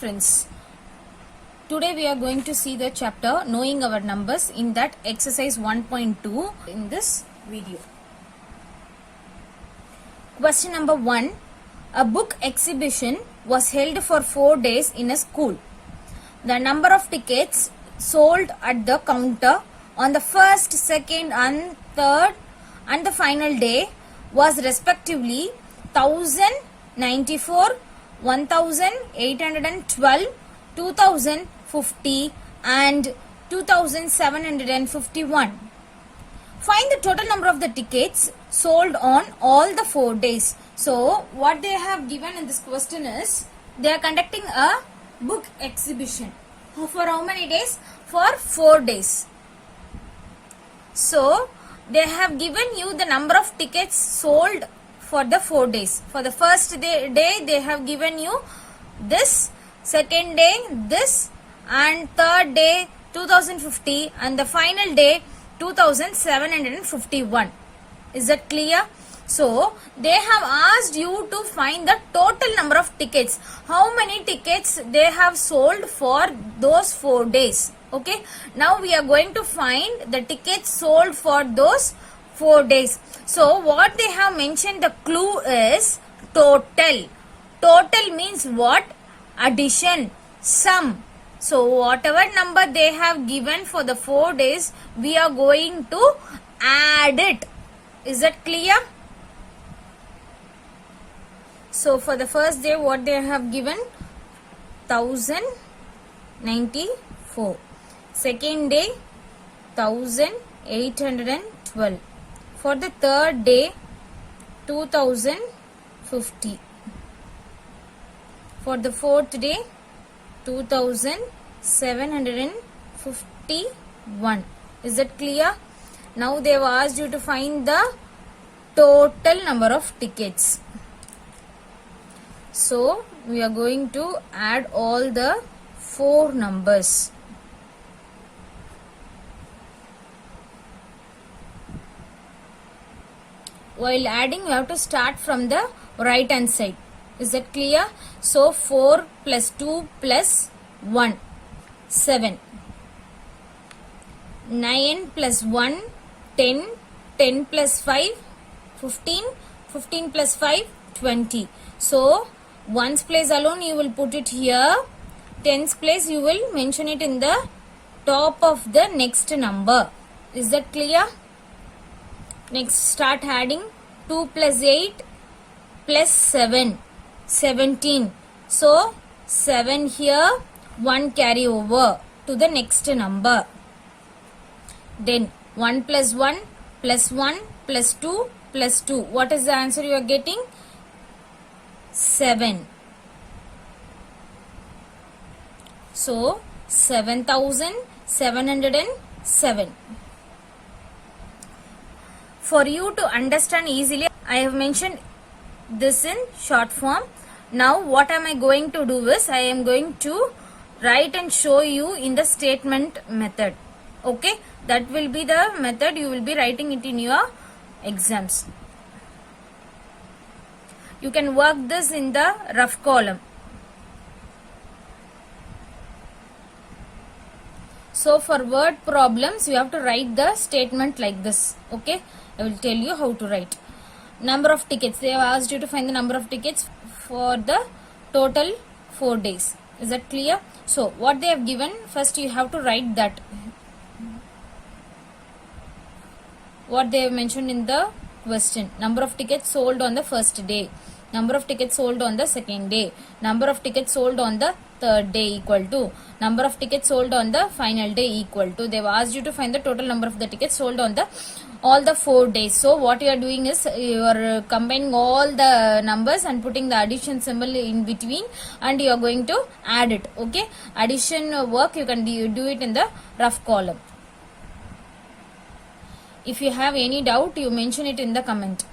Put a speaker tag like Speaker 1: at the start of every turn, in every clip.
Speaker 1: friends, today we are going to see the chapter knowing our numbers in that exercise 1.2 in this video. Question number 1. A book exhibition was held for 4 days in a school. The number of tickets sold at the counter on the first, second and third and the final day was respectively 1094, 1812, 2050 and 2751. Find the total number of the tickets sold on all the 4 days. So what they have given in this question is they are conducting a book exhibition. For how many days? For 4 days. So they have given you the number of tickets sold for the 4 days. For the first day they have given you this, second day this, and third day 2050 and the final day 2751. Is that clear? So they have asked you to find the total number of tickets. How many tickets they have sold for those 4 days. Okay. Now we are going to find the tickets sold for those 4 days. So what they have mentioned, the clue is total. Total means what? Addition, sum. So whatever number they have given for the 4 days, we are going to add it. Is that clear? So for the first day what they have given? 1094. Second day 1812. For the third day 2050. For the fourth day 2751. Is that clear? Now they have asked you to find the total number of tickets. So we are going to add all the 4 numbers. While adding, you have to start from the right hand side. Is that clear? So 4 plus 2 plus 1, 7. 9 plus 1, 10. 10 plus 5, 15. 15 plus 5, 20. So ones place alone you will put it here. Tens place you will mention it in the top of the next number. Is that clear? Next start adding. 2 plus 8 plus 7, 17. So 7 here, 1 carry over to the next number. Then 1 plus 1 plus 1 plus 2 plus 2. What is the answer you are getting? 7. So 7707. For you to understand easily, I have mentioned this in short form. Now what am I going to do is, I am going to write and show you in the statement method. Okay, that will be the method you will be writing it in your exams. You can work this in the rough column. So for word problems, you have to write the statement like this. Okay, I will tell you how to write. Number of tickets. They have asked you to find the number of tickets for the total 4 days. Is that clear? So what they have given, first you have to write that. What they have mentioned in the question. Number of tickets sold on the first day. Number of tickets sold on the second day. Number of tickets sold on the third day equal to number of tickets sold on the final day equal to. They have asked you to find the total number of the tickets sold on the all the 4 days. So what you are doing is you are combining all the numbers and putting the addition symbol in between and you are going to add it. Okay, addition work you can do it in the rough column. If you have any doubt, you mention it in the comment.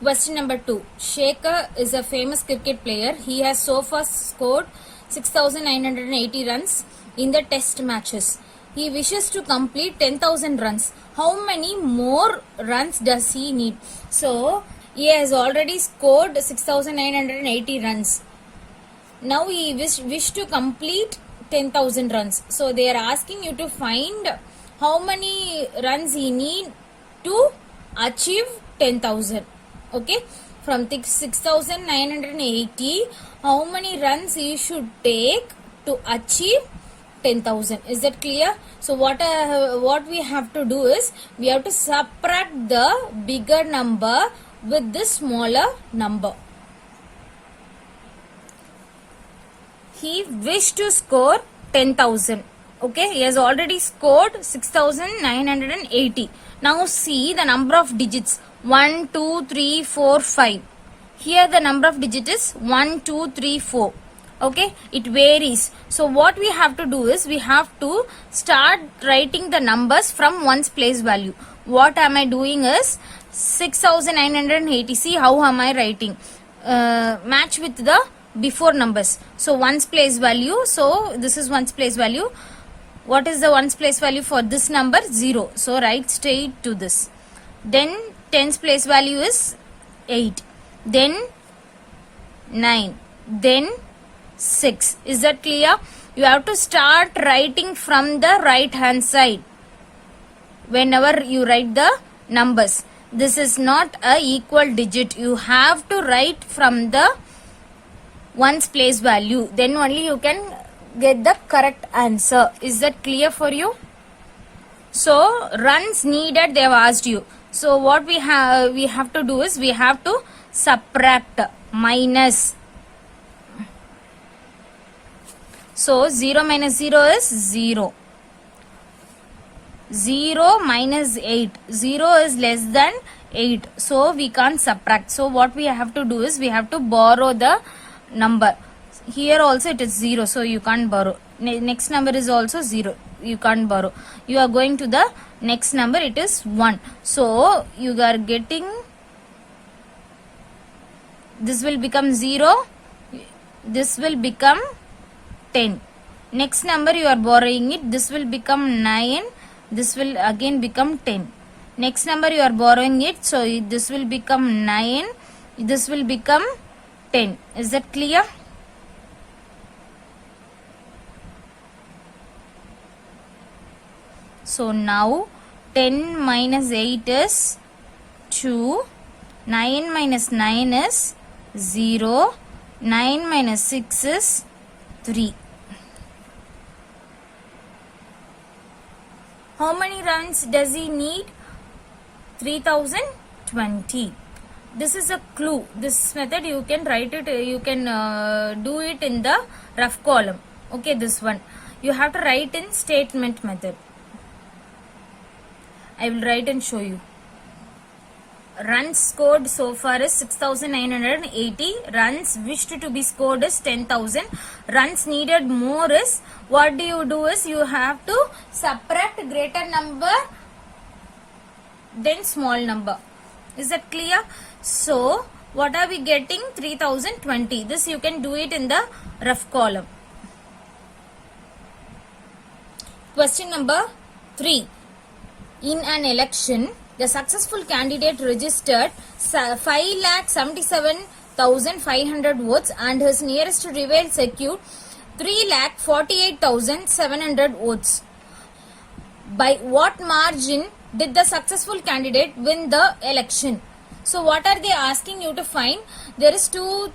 Speaker 1: Question number 2. Shekhar is a famous cricket player. He has so far scored 6,980 runs in the test matches. He wishes to complete 10,000 runs. How many more runs does he need? So, he has already scored 6,980 runs. Now he wish to complete 10,000 runs. So they are asking you to find how many runs he need to achieve 10,000. Okay, from 6,980, how many runs he should take to achieve 10,000? Is that clear? So what we have to do is we have to subtract the bigger number with the smaller number. He wished to score 10,000. Okay, he has already scored 6,980. Now see the number of digits 1, 2, 3, 4, 5. Here the number of digits is 1, 2, 3, 4. Okay, it varies. So what we have to do is we have to start writing the numbers from one's place value. What am I doing is 6,980. See how am I writing? Match with the before numbers. So one's place value. So this is one's place value. What is the one's place value for this number? 0. So write straight to this. Then tens place value is 8. Then 9. Then 6. Is that clear? You have to start writing from the right hand side whenever you write the numbers. This is not a equal digit. You have to write from the one's place value. Then only you can get the correct answer. Is that clear for you? So runs needed they have asked you. So what we have to do is we have to subtract minus. So 0 minus 0 is 0. 0 minus 8. 0 is less than 8. So we can't subtract. So what we have to do is we have to borrow the number. Here also it is 0. So you can't borrow. Next number is also 0. You can't borrow. You are going to the next number. It is 1. So you are getting. This will become 0. This will become 10. Next number you are borrowing it. This will become 9. This will again become 10. Next number you are borrowing it. So this will become 9. This will become 10. Is that clear? So now 10 minus 8 is 2. 9 minus 9 is 0. 9 minus 6 is 3. How many runs does he need? 3020. This is a clue. This method you can write it, you can do it in the rough column. Okay, this one. You have to write in statement method. I will write and show you. Runs scored so far is 6,980. Runs wished to be scored is 10,000. Runs needed more is, what do you do is you have to subtract greater number then small number. Is that clear? So what are we getting? 3020. This you can do it in the rough column. Question number 3. In an election, the successful candidate registered 5,77,500 votes and his nearest rival secured 3,48,700 votes. By what margin did the successful candidate win the election? So what are they asking you to find? There is two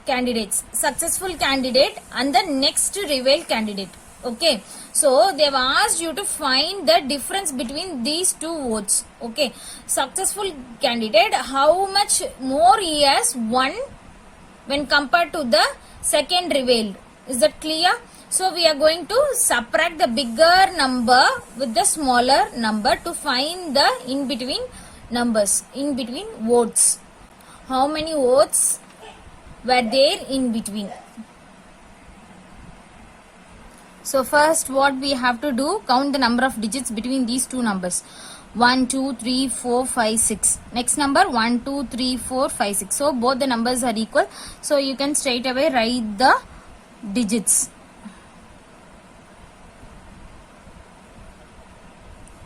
Speaker 1: candidates, successful candidate and the next rival candidate. Okay, so they have asked you to find the difference between these two votes. Okay, successful candidate, how much more he has won when compared to the second rival. Is that clear? So we are going to subtract the bigger number with the smaller number to find the in between numbers, in between votes. How many votes were there in between? So first what we have to do, count the number of digits between these two numbers. 1, 2, 3, 4, 5, 6. Next number 1, 2, 3, 4, 5, 6. So both the numbers are equal. So you can straight away write the digits.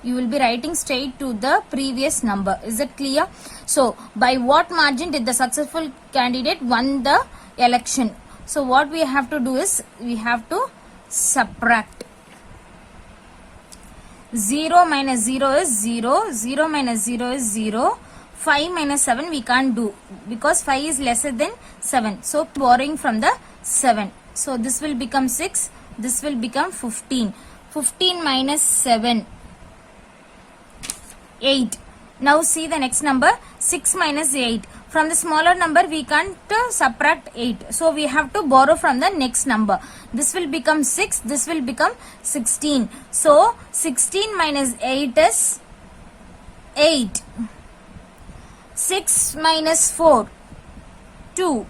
Speaker 1: You will be writing straight to the previous number. Is that clear? So by what margin did the successful candidate won the election? So what we have to do is we have to subtract. 0 minus 0 is 0. 0 minus 0 is 0. 5 minus 7 we can't do because 5 is lesser than 7. So borrowing from the 7. So this will become 6. This will become 15. 15 minus 7. 8. Now see the next number. 6 minus 8. From the smaller number we can't subtract 8. So we have to borrow from the next number. This will become 6. This will become 16. So 16 minus 8 is 8. 6 minus 4. 2.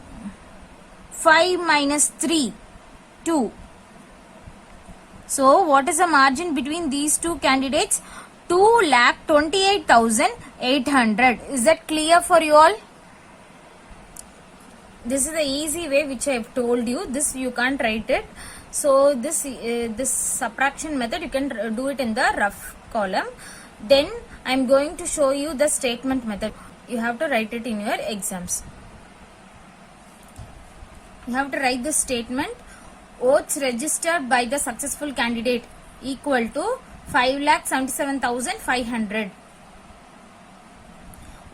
Speaker 1: 5 minus 3. 2. So what is the margin between these two candidates? 2,28,800. Is that clear for you all? This is the easy way which I have told you. This you can't write it. So this subtraction method you can do it in the rough column. Then I am going to show you the statement method. You have to write it in your exams. You have to write this statement. Votes registered by the successful candidate equal to 5,77,500.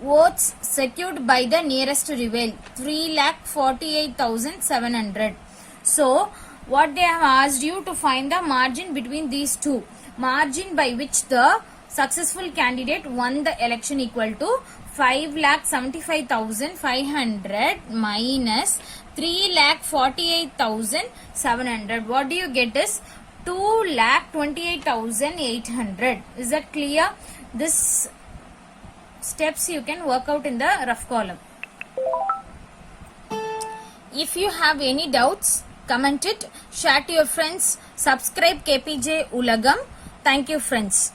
Speaker 1: Votes secured by the nearest rival 3,48,700. So what they have asked you to find the margin between these two. Margin by which the successful candidate won the election equal to 5,75,500 minus 3,48,700. What do you get is 2,28,800. Is that clear? This steps you can work out in the rough column. If you have any doubts, comment it, share to your friends, subscribe KPJ Ulagam. Thank you friends.